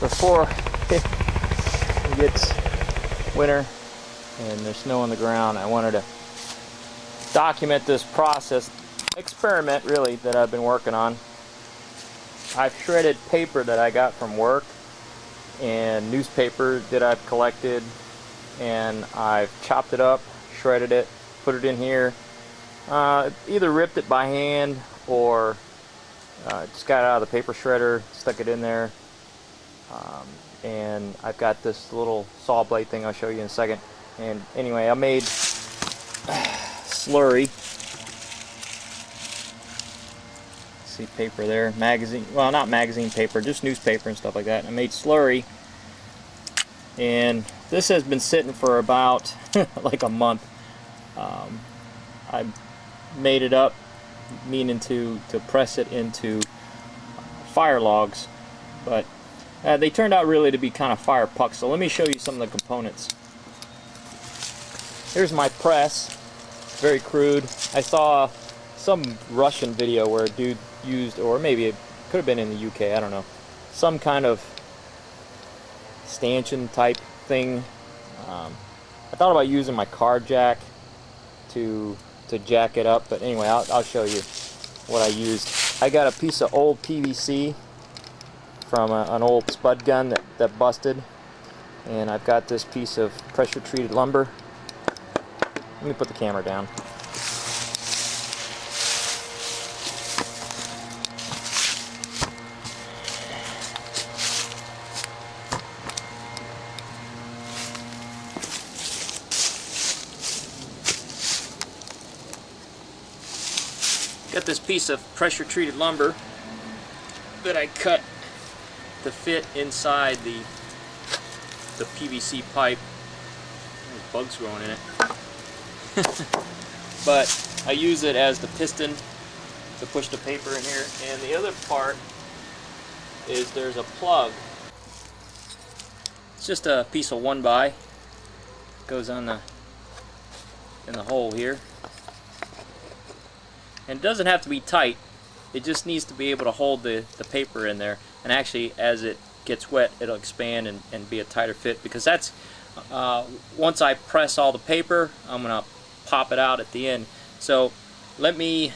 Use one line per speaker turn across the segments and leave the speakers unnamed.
before it gets winter and there's snow on the ground, I wanted to document this process, experiment really, that I've been working on. I've shredded paper that I got from work and newspaper that I've collected, and I've chopped it up, shredded it, put it in here, either ripped it by hand or just got it out of the paper shredder, stuck it in there, and I've got this little saw blade thing I'll show you in a second. And anyway, I made slurry. See paper there, magazine, well, not magazine paper, just newspaper and stuff like that. I made slurry, and this has been sitting for about like a month. I made it up meaning to press it into fire logs, but they turned out really to be kind of fire pucks. So let me show you some of the components. Here's my press, very crude. I saw some Russian video where a dude used, or maybe it could have been in the UK, I don't know, some kind of stanchion type thing. I thought about using my car jack to jack it up, but anyway, I'll show you what I used. I got a piece of old PVC from an old spud gun that busted, and I've got this piece of pressure treated lumber. Let me put the camera down. Got this piece of pressure treated lumber that I cut to fit inside the PVC pipe. There's bugs growing in it. But I use it as the piston to push the paper in here. And the other part is there's a plug. It's just a piece of 1x. Goes on in the hole here. And it doesn't have to be tight, it just needs to be able to hold the paper in there, and actually as it gets wet it'll expand and be a tighter fit, because that's once I press all the paper, I'm going to pop it out at the end. So let me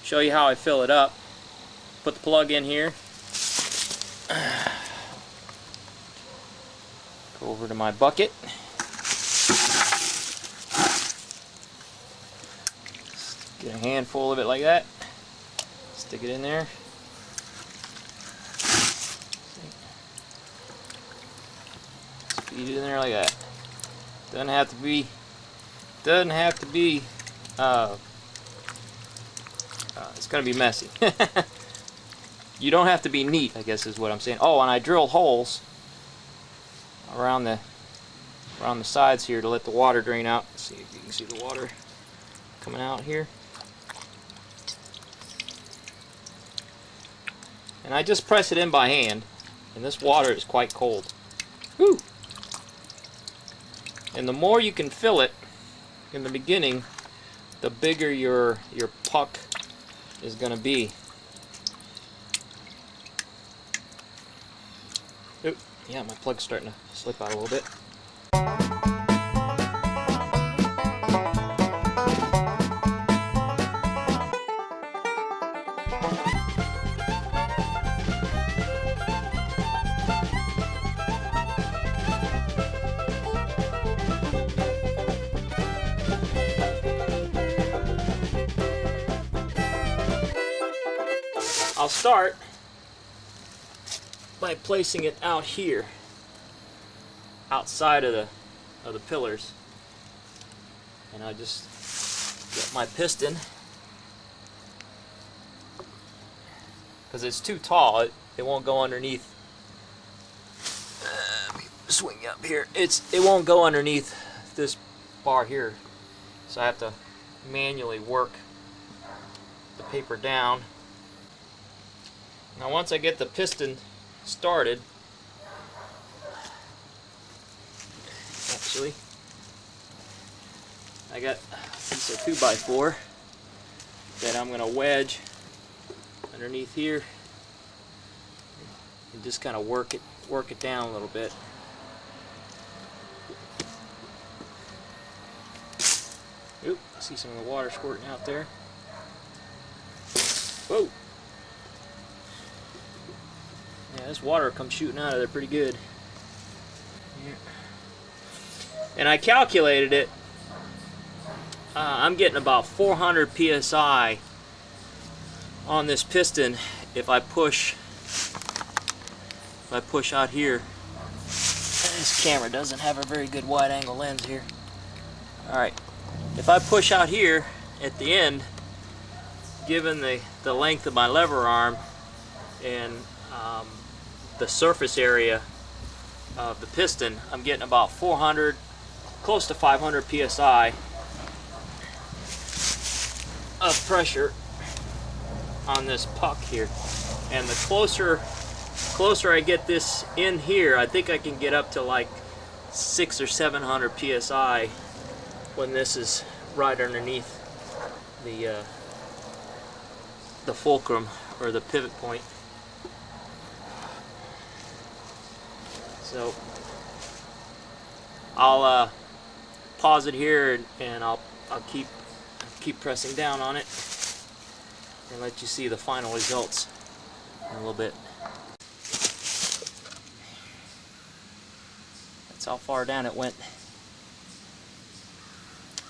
show you how I fill it up. Put the plug in here, go over to my bucket. Get a handful of it like that. Stick it in there. Feed it in there like that. Doesn't have to be. It's gonna be messy. You don't have to be neat, I guess is what I'm saying. Oh, and I drilled holes around the sides here to let the water drain out. Let's see if you can see the water coming out here. And I just press it in by hand, and this water is quite cold. Whew. And the more you can fill it in the beginning, the bigger your puck is going to be. Oop, yeah, my plug's starting to slip out a little bit. I'll start by placing it out here, outside of the pillars, and I just get my piston, because it's too tall. It won't go underneath. Let me swing up here. It won't go underneath this bar here, so I have to manually work the paper down. Now once I get the piston started, actually, I got a piece of 2x4 that I'm going to wedge underneath here. and just kind of work it down a little bit. Oop, I see some of the water squirting out there. Whoa! Yeah, this water comes shooting out of there pretty good. Yeah. And I calculated it. I'm getting about 400 psi on this piston if I push out here. And this camera doesn't have a very good wide angle lens here. Alright, if I push out here at the end, given the length of my lever arm and the surface area of the piston, I'm getting about 400, close to 500 psi of pressure on this puck here. And the closer I get this in here, I think I can get up to like 600 or 700 psi when this is right underneath the fulcrum or the pivot point. So I'll pause it here and I'll keep pressing down on it and let you see the final results in a little bit. That's how far down it went.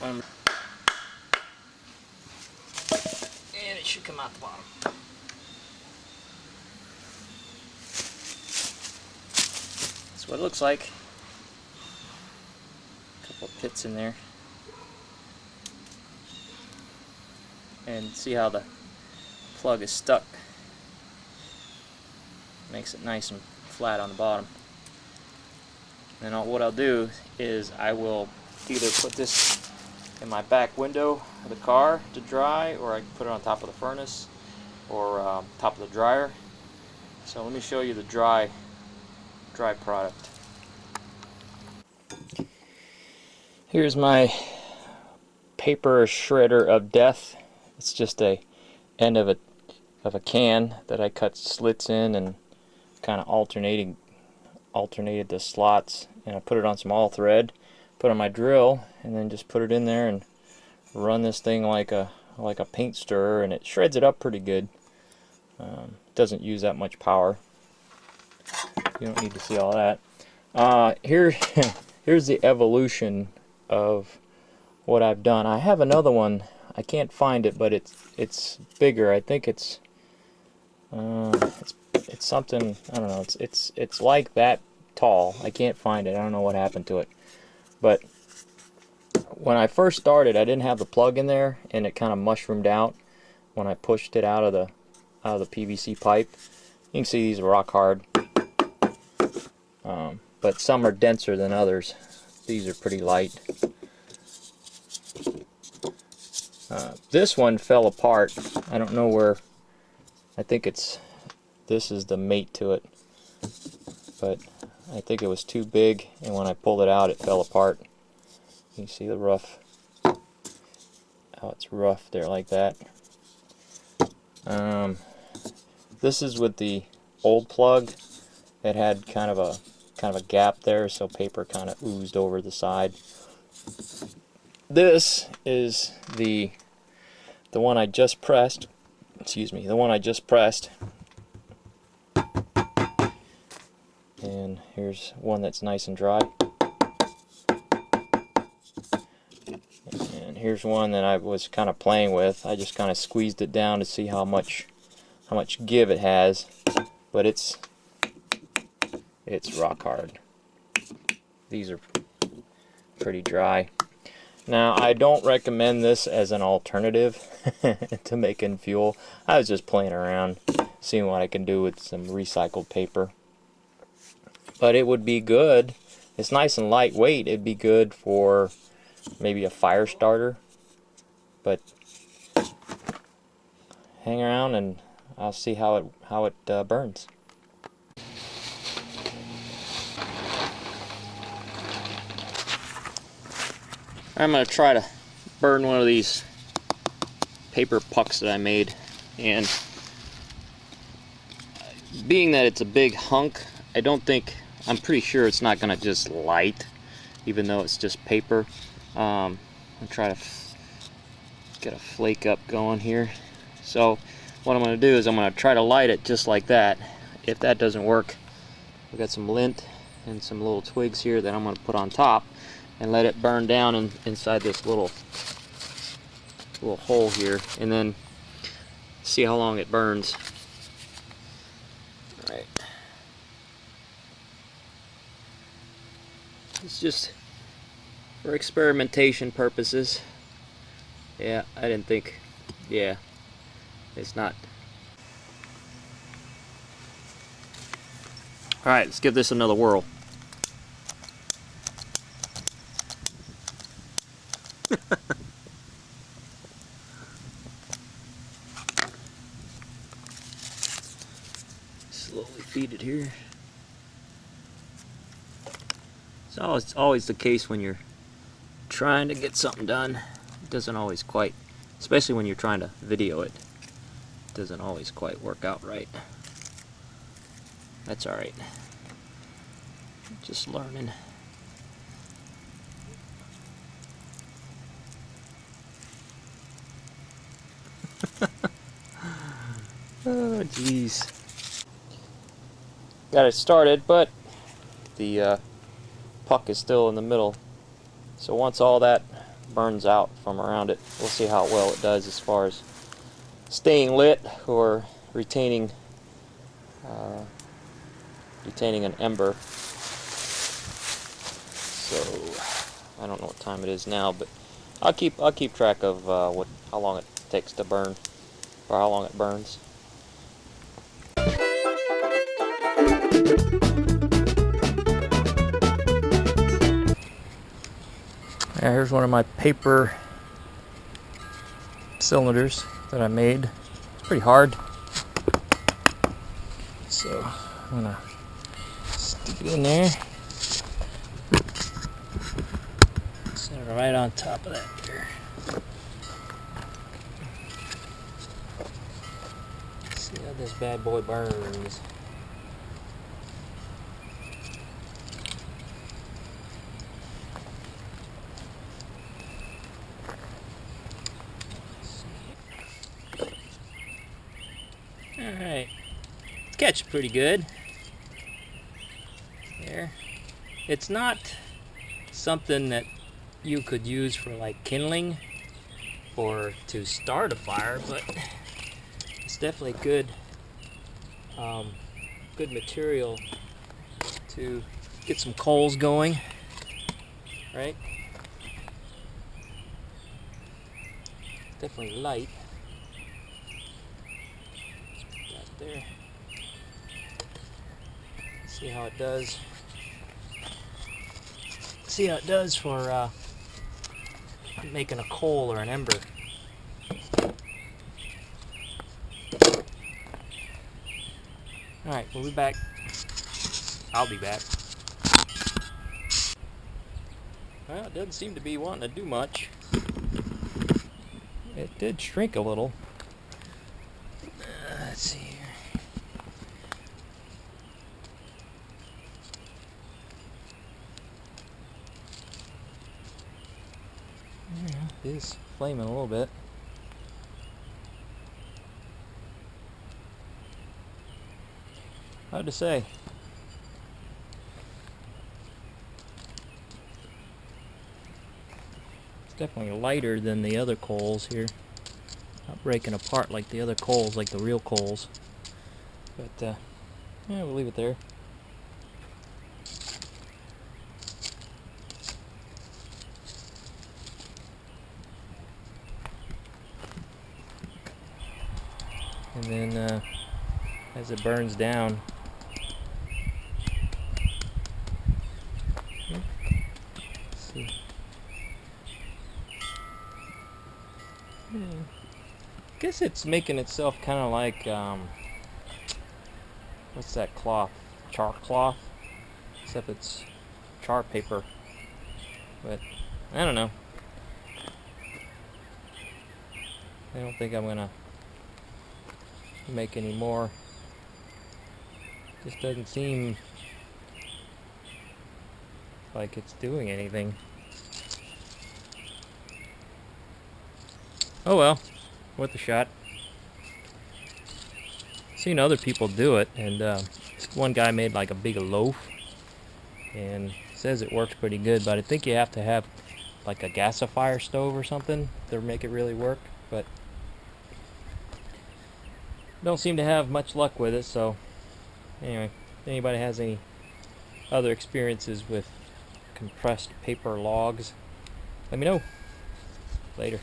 And it should come out the bottom. That's what it looks like. A couple of pits in there. And see how the plug is stuck. Makes it nice and flat on the bottom. And what I'll do is I will either put this in my back window of the car to dry, or I can put it on top of the furnace or top of the dryer. So let me show you the dry product. Here's my paper shredder of death. It's just a end of a can that I cut slits in and kind of alternated the slots, and I put it on some all thread, put on my drill, and then just put it in there and run this thing like a paint stirrer, and it shreds it up pretty good. Doesn't use that much power. You don't need to see all that. Here's the evolution of what I've done. I have another one. I can't find it, but it's bigger. I think it's something, I don't know. It's like that tall. I can't find it. I don't know what happened to it. But when I first started, I didn't have the plug in there, and it kind of mushroomed out when I pushed it out of the PVC pipe. You can see these are rock hard, but some are denser than others. These are pretty light. This one fell apart. I don't know where. I think this is the mate to it, but I think it was too big, and when I pulled it out, it fell apart. You see the rough, how it's rough there like that. This is with the old plug. It had kind of a gap there, so paper kind of oozed over the side. This is the one I just pressed. Excuse me, the one I just pressed. And here's one that's nice and dry. And here's one that I was kind of playing with. I just kind of squeezed it down to see how much give it has, but it's rock hard. These are pretty dry. Now, I don't recommend this as an alternative to making fuel. I was just playing around, seeing what I can do with some recycled paper. But it would be good. It's nice and lightweight. It'd be good for maybe a fire starter. But hang around and I'll see how it burns. I'm going to try to burn one of these paper pucks that I made, and being that it's a big hunk, I'm pretty sure it's not gonna just light, even though it's just paper. I'll try to get a flake up going here. So what I'm gonna do is I'm gonna try to light it just like that. If that doesn't work, I've got some lint and some little twigs here that I'm gonna put on top and let it burn down inside this little hole here, and then see how long it burns. All right. It's just for experimentation purposes. Yeah, I didn't think, yeah, it's not. All right, let's give this another whirl. Slowly feed it here. It's always the case when you're trying to get something done. It doesn't always quite, especially when you're trying to video it, doesn't always quite work out right. That's all right. Just learning. Oh, jeez. Got it started, but the puck is still in the middle. So once all that burns out from around it, we'll see how well it does as far as staying lit or retaining an ember. So I don't know what time it is now, but I'll keep track of how long it takes to burn, or how long it burns. Here's one of my paper cylinders that I made. It's pretty hard, so I'm gonna stick it in there, set it right on top of that there. See how this bad boy burns. Alright, it's catching pretty good. There. It's not something that you could use for like kindling or to start a fire, but it's definitely good good material to get some coals going, right? Definitely light. There. See how it does. See how it does for making a coal or an ember. Alright, we'll be back. I'll be back. Well, it doesn't seem to be wanting to do much. It did shrink a little. Let's see here. Yeah, it is flaming a little bit. Hard to say. It's definitely lighter than the other coals here. Not breaking apart like the other coals, like the real coals. But yeah, we'll leave it there. And then as it burns down, let's see. Yeah. I guess it's making itself kind of like what's that cloth? Char cloth, except it's char paper. But I don't know. I don't think I'm gonna make any more. Just doesn't seem like it's doing anything. Oh well, worth a shot. Seen other people do it, and one guy made like a big loaf and says it works pretty good, but I think you have to have like a gasifier stove or something to make it really work, but don't seem to have much luck with it. So anyway, if anybody has any other experiences with compressed paper logs, let me know. Later.